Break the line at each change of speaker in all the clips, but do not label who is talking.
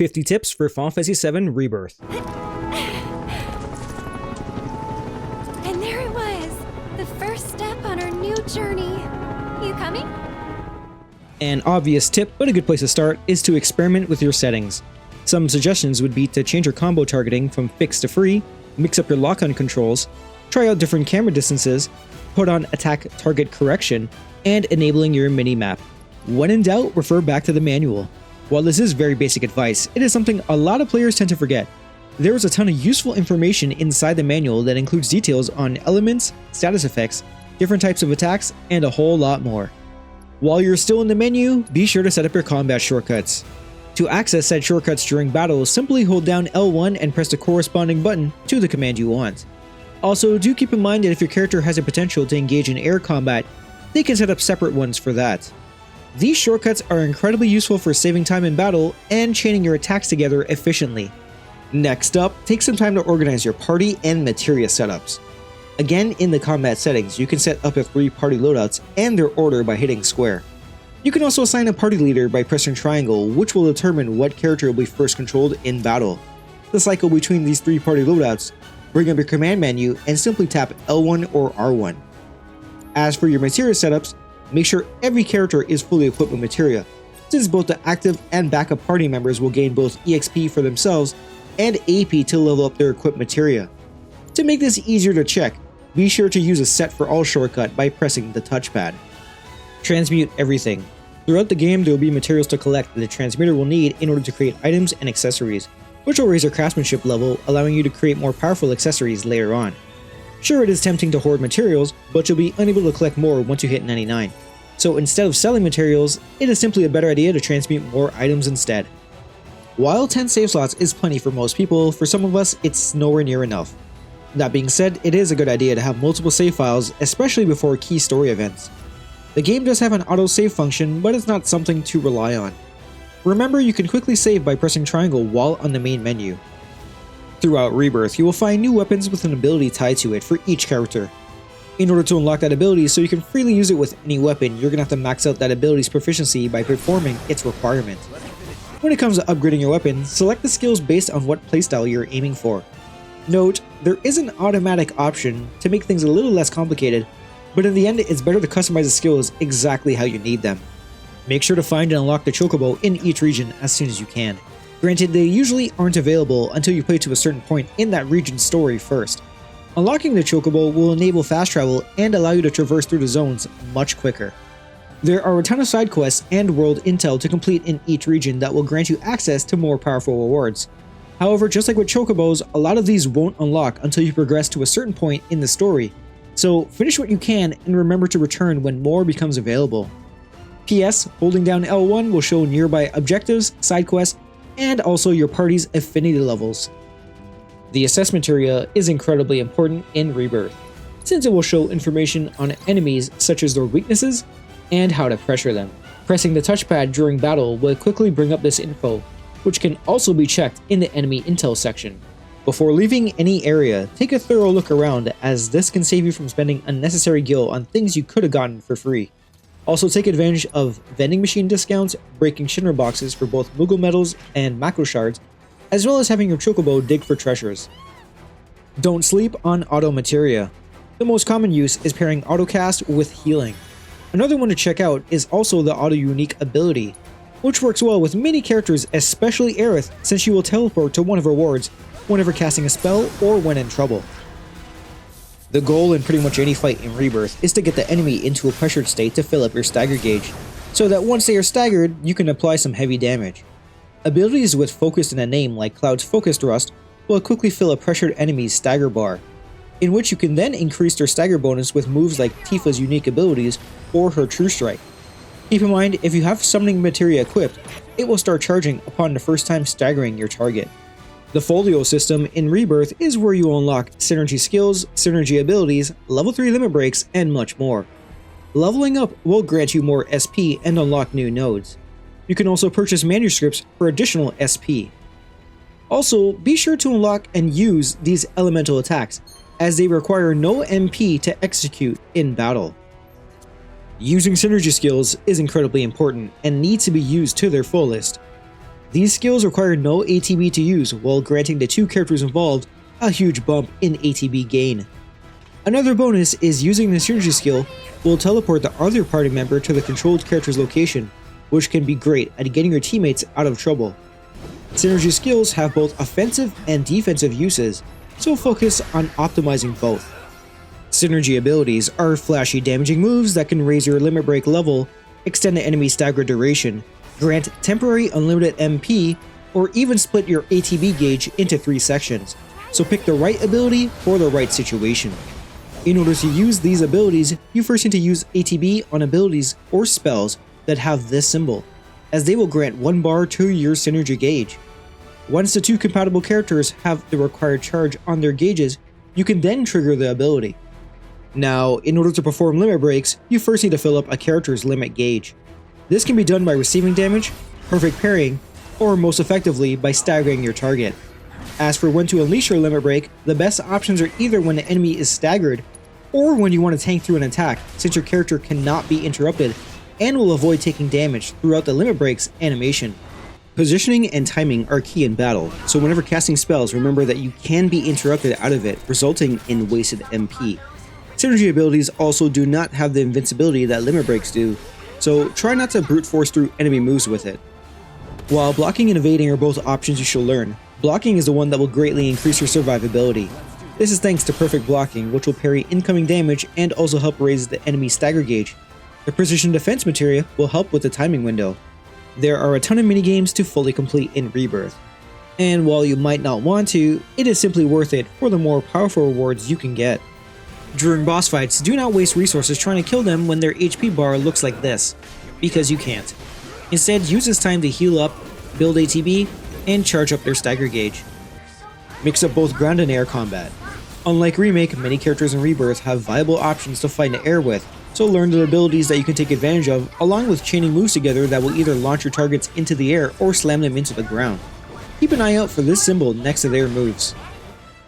50 tips for Final Fantasy VII Rebirth.
And there it was, the first step on our new journey. You coming?
An obvious tip, but a good place to start, is to experiment with your settings. Some suggestions would be to change your combo targeting from fixed to free, mix up your lock-on controls, try out different camera distances, put on attack target correction, and enabling your mini-map. When in doubt, refer back to the manual. While this is very basic advice, it is something a lot of players tend to forget. There is a ton of useful information inside the manual that includes details on elements, status effects, different types of attacks, and a whole lot more. While you're still in the menu, be sure to set up your combat shortcuts. To access said shortcuts during battle, simply hold down L1 and press the corresponding button to the command you want. Also, do keep in mind that if your character has a potential to engage in air combat, they can set up separate ones for that. These shortcuts are incredibly useful for saving time in battle and chaining your attacks together efficiently. Next up, take some time to organize your party and materia setups. Again, in the combat settings, you can set up your 3 party loadouts and their order by hitting square. You can also assign a party leader by pressing triangle, which will determine what character will be first controlled in battle. To cycle between these 3 party loadouts, bring up your command menu and simply tap L1 or R1. As for your materia setups, make sure every character is fully equipped with materia, since both the active and backup party members will gain both EXP for themselves and AP to level up their equipped materia. To make this easier to check, be sure to use a set for all shortcut by pressing the touchpad. Transmute everything. Throughout the game, there will be materials to collect that the transmuter will need in order to create items and accessories, which will raise your craftsmanship level, allowing you to create more powerful accessories later on. Sure, it is tempting to hoard materials, but you'll be unable to collect more once you hit 99. So instead of selling materials, it is simply a better idea to transmute more items instead. While 10 save slots is plenty for most people, for some of us it's nowhere near enough. That being said, it is a good idea to have multiple save files, especially before key story events. The game does have an auto-save function, but it's not something to rely on. Remember, you can quickly save by pressing triangle while on the main menu. Throughout Rebirth, you will find new weapons with an ability tied to it for each character. In order to unlock that ability so you can freely use it with any weapon, you're gonna have to max out that ability's proficiency by performing its requirement. When it comes to upgrading your weapon, select the skills based on what playstyle you're aiming for. Note, there is an automatic option to make things a little less complicated, but in the end it's better to customize the skills exactly how you need them. Make sure to find and unlock the chocobo in each region as soon as you can. Granted, they usually aren't available until you play to a certain point in that region's story first. Unlocking the chocobo will enable fast travel and allow you to traverse through the zones much quicker. There are a ton of side quests and world intel to complete in each region that will grant you access to more powerful rewards. However, just like with chocobos, a lot of these won't unlock until you progress to a certain point in the story, so finish what you can and remember to return when more becomes available. PS, holding down L1 will show nearby objectives, side quests, and also your party's affinity levels. The assessment area is incredibly important in Rebirth, since it will show information on enemies such as their weaknesses and how to pressure them. Pressing the touchpad during battle will quickly bring up this info, which can also be checked in the enemy intel section. Before leaving any area, take a thorough look around, as this can save you from spending unnecessary gil on things you could have gotten for free. Also, take advantage of vending machine discounts, breaking Shinra boxes for both Moogle medals and macro shards, as well as having your chocobo dig for treasures. Don't sleep on auto materia. The most common use is pairing autocast with healing. Another one to check out is also the auto unique ability, which works well with many characters, especially Aerith, since she will teleport to one of her wards whenever casting a spell or when in trouble. The goal in pretty much any fight in Rebirth is to get the enemy into a pressured state to fill up your stagger gauge, so that once they are staggered, you can apply some heavy damage. Abilities with focus in a name like Cloud's Focus Thrust will quickly fill a pressured enemy's stagger bar, in which you can then increase their stagger bonus with moves like Tifa's unique abilities or her True Strike. Keep in mind, if you have summoning materia equipped, it will start charging upon the first time staggering your target. The folio system in Rebirth is where you unlock synergy skills, synergy abilities, level 3 limit breaks, and much more. Leveling up will grant you more SP and unlock new nodes. You can also purchase manuscripts for additional SP. Also, be sure to unlock and use these elemental attacks, as they require no MP to execute in battle. Using synergy skills is incredibly important and needs to be used to their fullest. These skills require no ATB to use, while granting the two characters involved a huge bump in ATB gain. Another bonus is using the synergy skill will teleport the other party member to the controlled character's location, which can be great at getting your teammates out of trouble. Synergy skills have both offensive and defensive uses, so focus on optimizing both. Synergy abilities are flashy damaging moves that can raise your limit break level, extend the enemy stagger duration, grant temporary unlimited MP, or even split your ATB gauge into 3 sections, so pick the right ability for the right situation. In order to use these abilities, you first need to use ATB on abilities or spells that have this symbol, as they will grant 1 bar to your synergy gauge. Once the 2 compatible characters have the required charge on their gauges, you can then trigger the ability. Now, in order to perform limit breaks, you first need to fill up a character's limit gauge. This can be done by receiving damage, perfect parrying, or most effectively by staggering your target. As for when to unleash your limit break, the best options are either when the enemy is staggered, or when you want to tank through an attack, since your character cannot be interrupted and will avoid taking damage throughout the limit break's animation. Positioning and timing are key in battle, so whenever casting spells, remember that you can be interrupted out of it, resulting in wasted MP. Synergy abilities also do not have the invincibility that limit breaks do, so try not to brute force through enemy moves with it. While blocking and evading are both options you should learn, blocking is the one that will greatly increase your survivability. This is thanks to perfect blocking, which will parry incoming damage and also help raise the enemy's stagger gauge. The precision defense materia will help with the timing window. There are a ton of minigames to fully complete in Rebirth, and while you might not want to, it is simply worth it for the more powerful rewards you can get. During boss fights, do not waste resources trying to kill them when their HP bar looks like this, because you can't. Instead, use this time to heal up, build ATB, and charge up their stagger gauge. Mix up both ground and air combat. Unlike Remake, many characters in Rebirth have viable options to fight in the air with, so learn the abilities that you can take advantage of, along with chaining moves together that will either launch your targets into the air or slam them into the ground. Keep an eye out for this symbol next to their moves.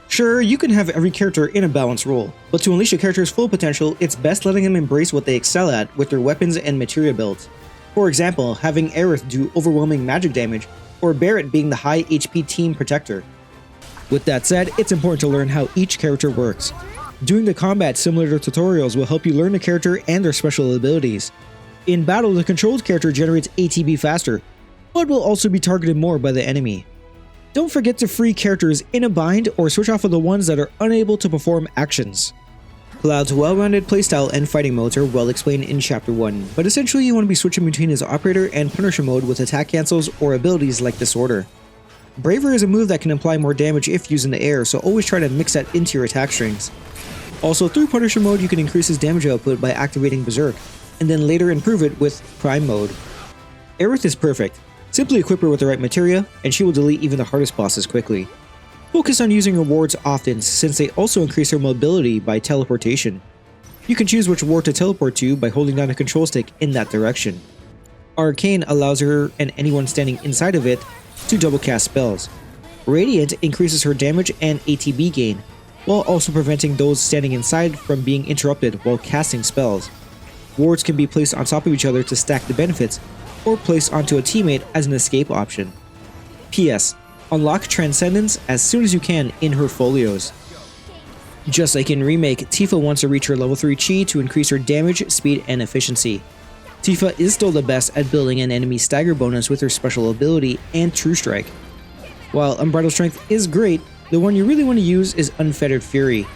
Sure, you can have every character in a balanced role, but to unleash a character's full potential, it's best letting them embrace what they excel at with their weapons and materia builds. For example, having Aerith do overwhelming magic damage, or Barret being the high HP team protector. With that said, it's important to learn how each character works. Doing the combat similar to tutorials will help you learn the character and their special abilities. In battle, the controlled character generates ATB faster, but will also be targeted more by the enemy. Don't forget to free characters in a bind or switch off of the ones that are unable to perform actions. Cloud's well-rounded playstyle and fighting modes are well explained in Chapter 1, but essentially you want to be switching between his Operator and Punisher mode with attack cancels or abilities like Disorder. Braver is a move that can apply more damage if used in the air, so always try to mix that into your attack strings. Also, through Punisher mode you can increase his damage output by activating Berserk, and then later improve it with Prime mode. Aerith is perfect. Simply equip her with the right materia, and she will delete even the hardest bosses quickly. Focus on using rewards often, since they also increase her mobility by teleportation. You can choose which ward to teleport to by holding down the control stick in that direction. Arcane allows her and anyone standing inside of it to double cast spells. Radiant increases her damage and ATB gain, while also preventing those standing inside from being interrupted while casting spells. Wards can be placed on top of each other to stack the benefits, or placed onto a teammate as an escape option. P.S. Unlock Transcendence as soon as you can in her folios. Just like in Remake, Tifa wants to reach her level 3 chi to increase her damage, speed, and efficiency. Tifa is still the best at building an enemy stagger bonus with her special ability and True Strike. While Unbridled Strength is great, the one you really want to use is Unfettered Fury.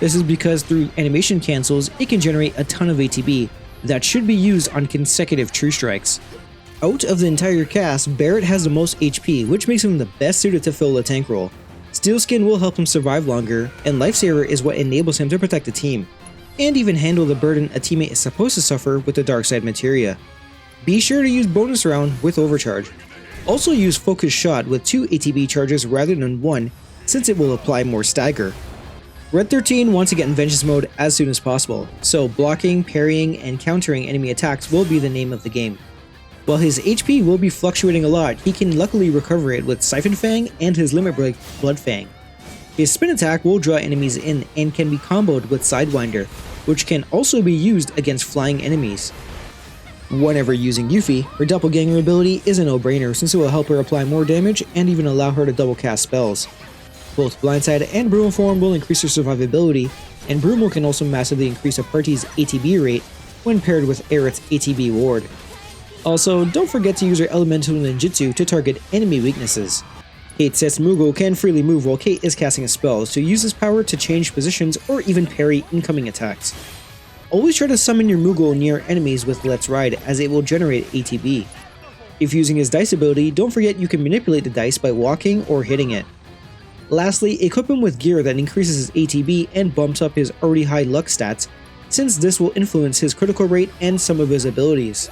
This is because through animation cancels, it can generate a ton of ATB that should be used on consecutive True Strikes. Out of the entire cast, Barret has the most HP, which makes him the best suited to fill the tank role. Steel Skin will help him survive longer, and Lifesaver is what enables him to protect the team, and even handle the burden a teammate is supposed to suffer with the dark side materia. Be sure to use Bonus Round with Overcharge. Also use Focus Shot with 2 ATB charges rather than 1, since it will apply more stagger. Red 13 wants to get in Vengeance mode as soon as possible, so blocking, parrying, and countering enemy attacks will be the name of the game. While his HP will be fluctuating a lot, he can luckily recover it with Siphon Fang and his limit break, Blood Fang. His spin attack will draw enemies in and can be comboed with Sidewinder, which can also be used against flying enemies. Whenever using Yuffie, her doppelganger ability is a no-brainer since it will help her apply more damage and even allow her to double cast spells. Both Blindside and Brutal Form will increase her survivability, and Brutal can also massively increase a party's ATB rate when paired with Aerith's ATB ward. Also, don't forget to use her elemental ninjutsu to target enemy weaknesses. Kate sets Mugo can freely move while Kate is casting a spell, so use this power to change positions or even parry incoming attacks. Always try to summon your Mugo near enemies with Let's Ride, as it will generate ATB. If using his dice ability, don't forget you can manipulate the dice by walking or hitting it. Lastly, equip him with gear that increases his ATB and bumps up his already high luck stats, since this will influence his critical rate and some of his abilities.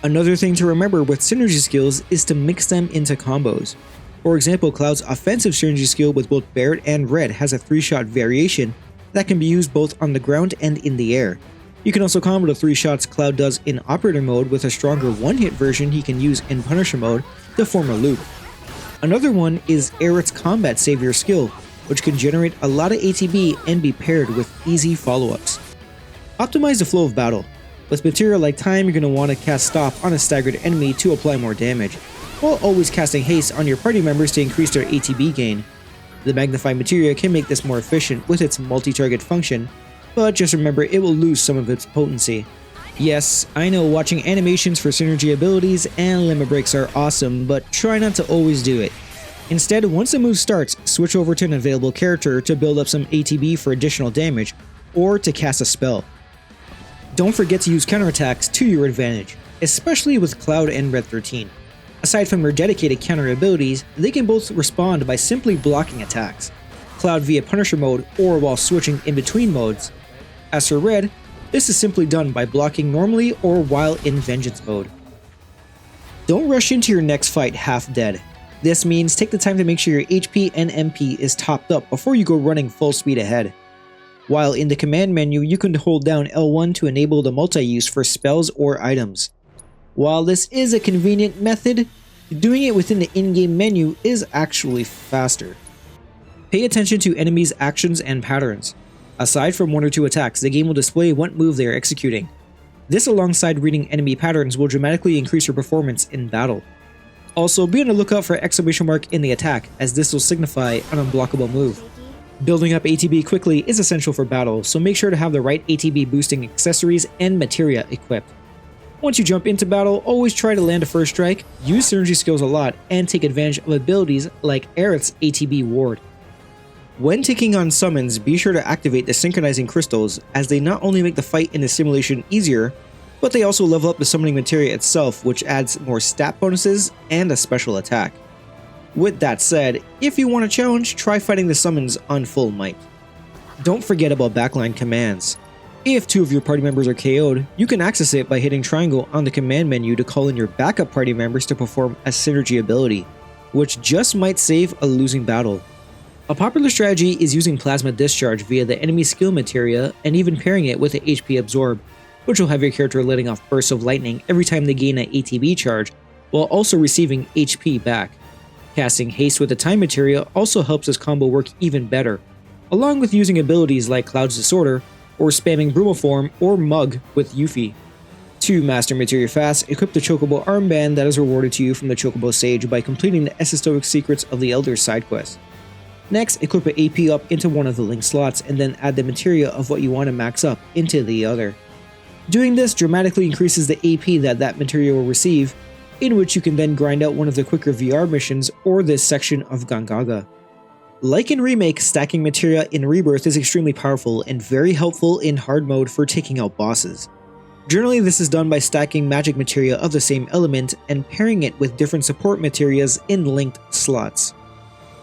Another thing to remember with synergy skills is to mix them into combos. For example, Cloud's offensive synergy skill with both Barret and Red has a 3-shot variation that can be used both on the ground and in the air. You can also combo the 3 shots Cloud does in Operator mode with a stronger one-hit version he can use in Punisher mode to form a loop. Another one is Aerith's Combat Savior skill, which can generate a lot of ATB and be paired with easy follow-ups. Optimize the flow of battle. With Materia like Time, you're going to want to cast Stop on a staggered enemy to apply more damage, while always casting Haste on your party members to increase their ATB gain. The Magnified Materia can make this more efficient with its multi-target function, but just remember it will lose some of its potency. Yes, I know watching animations for synergy abilities and limit breaks are awesome, but try not to always do it. Instead, once the move starts, switch over to an available character to build up some ATB for additional damage, or to cast a spell. Don't forget to use counterattacks to your advantage, especially with Cloud and Red 13. Aside from their dedicated counter abilities, they can both respond by simply blocking attacks, Cloud via Punisher mode or while switching in between modes. As for Red, this is simply done by blocking normally or while in Vengeance mode. Don't rush into your next fight half dead. This means take the time to make sure your HP and MP is topped up before you go running full speed ahead. While in the command menu, you can hold down L1 to enable the multi-use for spells or items. While this is a convenient method, doing it within the in-game menu is actually faster. Pay attention to enemies' actions and patterns. Aside from 1 or 2 attacks, the game will display what move they are executing. This alongside reading enemy patterns will dramatically increase your performance in battle. Also, be on the lookout for exclamation mark in the attack, as this will signify an unblockable move. Building up ATB quickly is essential for battle, so make sure to have the right ATB boosting accessories and materia equipped. Once you jump into battle, always try to land a first strike, use synergy skills a lot, and take advantage of abilities like Aerith's ATB ward. When taking on summons, be sure to activate the synchronizing crystals, as they not only make the fight in the simulation easier, but they also level up the summoning materia itself, which adds more stat bonuses and a special attack. With that said, if you want a challenge, try fighting the summons on full might. Don't forget about backline commands. If 2 of your party members are KO'd, you can access it by hitting triangle on the command menu to call in your backup party members to perform a synergy ability, which just might save a losing battle. A popular strategy is using Plasma Discharge via the enemy skill materia and even pairing it with the HP Absorb, which will have your character letting off bursts of lightning every time they gain an ATB charge, while also receiving HP back. Casting Haste with the Time Materia also helps this combo work even better, along with using abilities like Cloud's Disorder, or spamming Brutal Form or Mug with Yuffie. To master Materia fast, equip the Chocobo armband that is rewarded to you from the Chocobo Sage by completing the Esoteric Secrets of the Elders side quest. Next, equip an AP up into one of the link slots and then add the materia of what you want to max up into the other. Doing this dramatically increases the AP that materia will receive, in which you can then grind out one of the quicker VR missions or this section of Gangaga. Like in Remake, stacking materia in Rebirth is extremely powerful and very helpful in hard mode for taking out bosses. Generally, this is done by stacking magic materia of the same element and pairing it with different support materias in linked slots.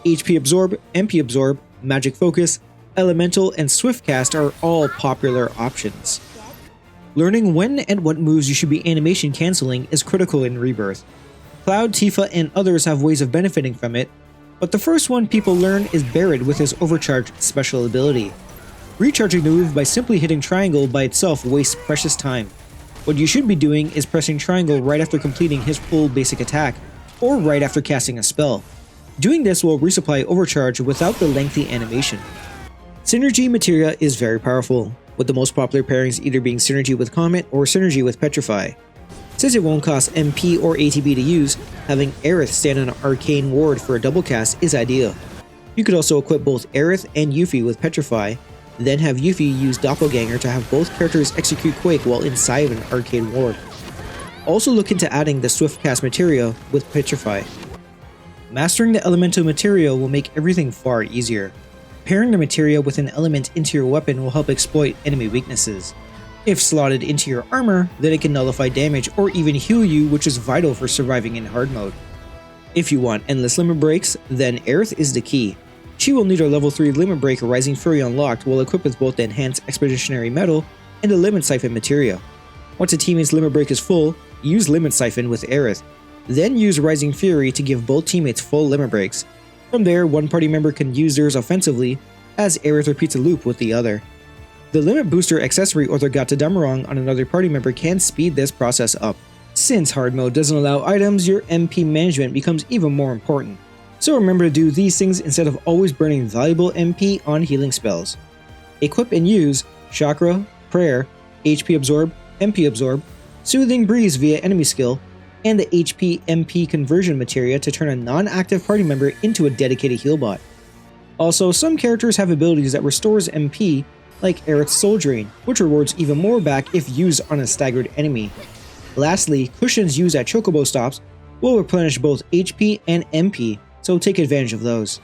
HP Absorb, MP Absorb, Magic Focus, Elemental, and Swift Cast are all popular options. Learning when and what moves you should be animation cancelling is critical in Rebirth. Cloud, Tifa, and others have ways of benefiting from it, but the first one people learn is Barret with his overcharged special ability. Recharging the move by simply hitting triangle by itself wastes precious time. What you should be doing is pressing triangle right after completing his full basic attack, or right after casting a spell. Doing this will resupply overcharge without the lengthy animation. Synergy materia is very powerful, with the most popular pairings either being synergy with Comet or synergy with Petrify. Since it won't cost MP or ATB to use, having Aerith stand on an arcane ward for a double cast is ideal. You could also equip both Aerith and Yuffie with Petrify, then have Yuffie use Doppelganger to have both characters execute Quake while inside of an arcane ward. Also look into adding the Swift Cast Materia with Petrify. Mastering the elemental Materia will make everything far easier. Pairing the Materia with an element into your weapon will help exploit enemy weaknesses. If slotted into your armor, then it can nullify damage or even heal you, which is vital for surviving in hard mode. If you want endless limit breaks, then Aerith is the key. She will need her level 3 limit break Rising Fury unlocked while equipped with both the enhanced Expeditionary Medal and the Limit Siphon Materia. Once a teammate's limit break is full, use Limit Siphon with Aerith. Then use Rising Fury to give both teammates full limit breaks. From there, one party member can use theirs offensively, as Aerith repeats a loop with the other. The Limit Booster accessory or the Gata Damarong on another party member can speed this process up. Since hard mode doesn't allow items, your MP management becomes even more important. So remember to do these things instead of always burning valuable MP on healing spells. Equip and use Chakra, Prayer, HP Absorb, MP Absorb, Soothing Breeze via enemy skill, and the HP MP conversion materia to turn a non-active party member into a dedicated heal bot. Also, some characters have abilities that restores MP, like Aerith's Soul Drain, which rewards even more back if used on a staggered enemy. Lastly, cushions used at Chocobo stops will replenish both HP and MP, so take advantage of those.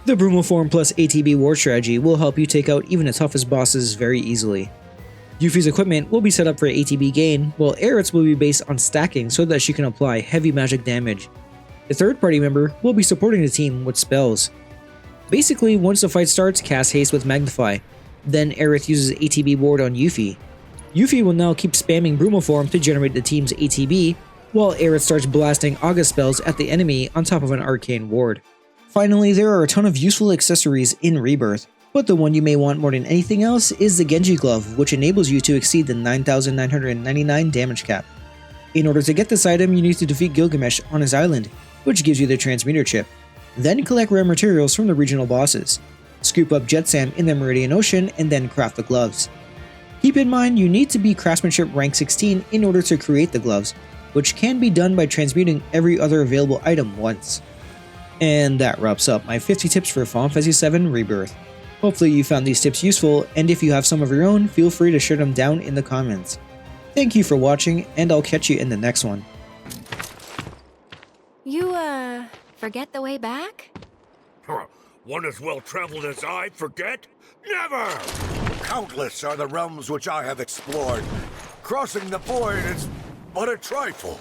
The Brumoform plus ATB ward strategy will help you take out even the toughest bosses very easily. Yuffie's equipment will be set up for ATB gain, while Aerith's will be based on stacking so that she can apply heavy magic damage. The third party member will be supporting the team with spells. Basically, once the fight starts, cast Haste with Magnify. Then Aerith uses ATB ward on Yuffie. Yuffie will now keep spamming Brumoform to generate the team's ATB, while Aerith starts blasting August spells at the enemy on top of an arcane ward. Finally, there are a ton of useful accessories in Rebirth, but the one you may want more than anything else is the Genji Glove, which enables you to exceed the 9,999 damage cap. In order to get this item, you need to defeat Gilgamesh on his island, which gives you the Transmuter chip. Then collect rare materials from the regional bosses. Scoop up Jet Sand in the Meridian Ocean, and then craft the gloves. Keep in mind you need to be Craftsmanship rank 16 in order to create the gloves, which can be done by transmuting every other available item once. And that wraps up my 50 tips for Final Fantasy VII Rebirth. Hopefully you found these tips useful, and if you have some of your own, feel free to share them down in the comments. Thank you for watching, and I'll catch you in the next one.
You, forget the way back?
Huh. One as well traveled as I forget? Never! Countless are the realms which I have explored. Crossing the void is but a trifle.